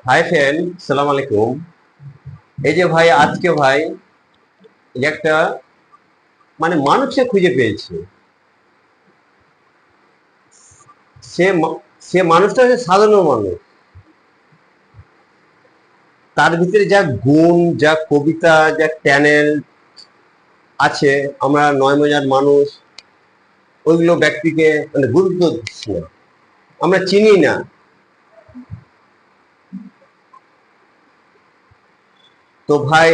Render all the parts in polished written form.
Hi friend, সালাম আলাইকুম। এই যে ভাই, আজকে ভাই এই একটা মানুষকে খুঁজে পেয়েছে। সে সে মানুষটা হচ্ছে সাধারণ মানুষ। তার ভিতরে যা গুণ, যা কবিতা, যা ট্যালেন্ট আছে, আমরা নয় মজার মানুষ ওইগুলো ব্যক্তিকে গুরুত্ব দিচ্ছি না, আমরা চিনি না। তো ভাই,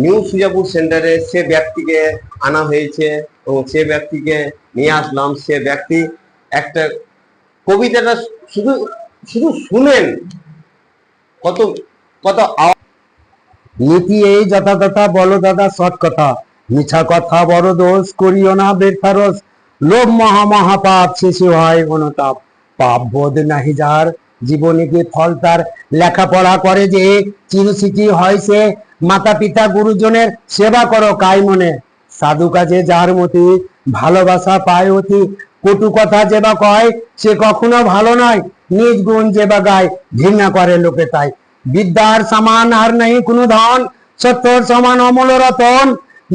নিউ সুজাপুর সেন্টারে সে ব্যক্তিকে আনা হয়েছে এবং সে ব্যক্তিকে নিয়ে আসলাম। সে ব্যক্তি একটা কবিতাটা শুধু শুধু শুনেন, কত কত নীতি এই যথা তথা বলো দাদা সৎ কথা, মিছা কথা বড় দোষ করিও না বেফারস। লোভ মহা মহা পাপ, শেষে হয় অনুতাপ। পাপ বোধ নাহি যার, জীবনে কি ফল তার। লেখাপড়া করে যে চিরসিচি হয় সে, মাতা পিতা গুরুজনের সেবা করো কাই মনে। সাধু কাজে যার মতি, ভালোবাসা পায় অতি। কটু কথা যে বা কয়, সে কখনো ভালো নয়। নিজ গুণ যে বা গায়, ঘৃণা করে লোকে তাই। বিদ্যার সমান আর নেই কোনো ধন, সত্যর সমান অমূল্য রতন।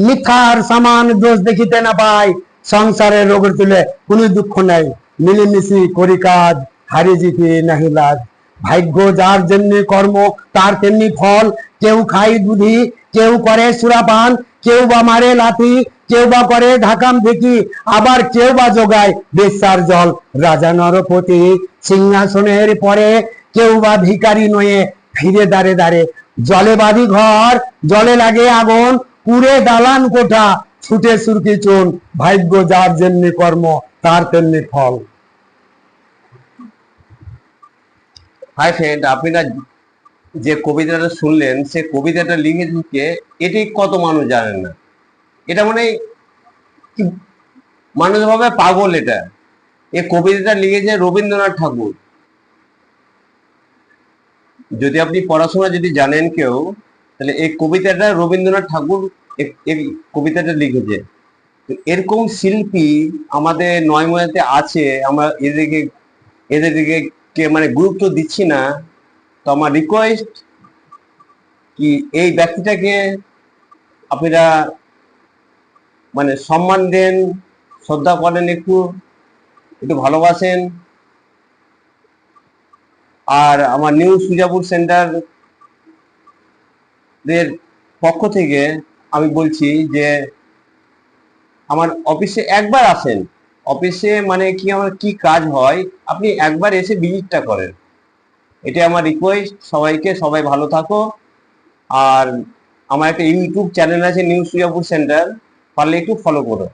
মিথ্যার সমান দোষ দেখিতে না পাই, সংসারের রোগের তুলে কোনো দুঃখ নাই। মিলেমিশি করি কাজ, হারি জিতি নাহি লাজ। ভাগ্য যার যেমনি কর্ম, তার তেমনি ফল। কেউ খাই দুধি, কেউ করে সুরাপান, কেউ বা মারে লাথি, কেউ বা করে ঢাকাম দেখি, আবার কেউ বা যোগায় বেশ্যার জল। রাজা নরপতি সিংহাসনের পরে, কেউ বা ভিখারি নয়ে ফিরে দাঁড়ে দাঁড়ে। জলে বাঁধি ঘর, জলে লাগে আগুন, পুড়ে দালান কোঠা, ছুটে সুরকি চুন। ভাগ্য যার যেমনি কর্ম, তার তেমনি ফল। হাই ফ্রেন্ড, আপনারা যে কবিতাটা শুনলেন, সে কবিতাটা লিখেছে, এটি কত মানুষ জানেন না। এটা কি মানুষ ভাবে পাগল। এটা এই কবিতাটা লিখেছে রবীন্দ্রনাথ ঠাকুর। যদি আপনি পড়াশোনা যদি জানেন কেউ, তাহলে এই কবিতাটা রবীন্দ্রনাথ ঠাকুর এই কবিতাটা লিখেছে। তো এরকম শিল্পী আমাদের নয়ময়াতে আছে, আমরা এদেরকে গুরুত্ব দিচ্ছি না। তো আমার রিকোয়েস্ট কি, এই ব্যক্তিটাকে আপনারা সম্মান দেন, শ্রদ্ধা করেন, একটু একটু ভালোবাসেন। আর আমার নিউ সুজাপুর সেন্টার দের পক্ষ থেকে আমি বলছি যে আমার অফিসে একবার আসেন। অফিসে কি আমার কি কাজ হয়, আপনি একবার এসে ভিজিটটা করেন। এটা আমার রিকোয়েস্ট সবাইকে। সবাই ভালো থাকো। আর আমার একটা ইউটিউব চ্যানেল আছে, নিউ সুজাপুর সেন্টার, পারলে একটু ফলো করো।